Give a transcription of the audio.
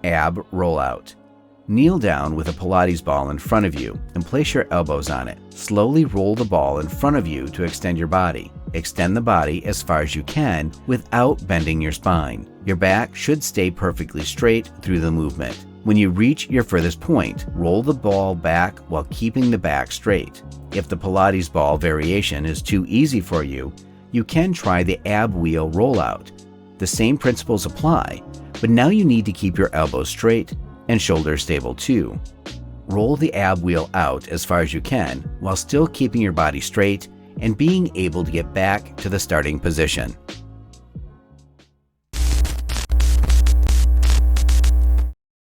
Ab rollout. Kneel down with a Pilates ball in front of you and place your elbows on it. Slowly roll the ball in front of you to extend your body. Extend the body as far as you can without bending your spine. Your back should stay perfectly straight through the movement. When you reach your furthest point, roll the ball back while keeping the back straight. If the Pilates ball variation is too easy for you, you can try the ab wheel rollout. The same principles apply, but now you need to keep your elbows straight and shoulders stable too. Roll the ab wheel out as far as you can while still keeping your body straight and being able to get back to the starting position.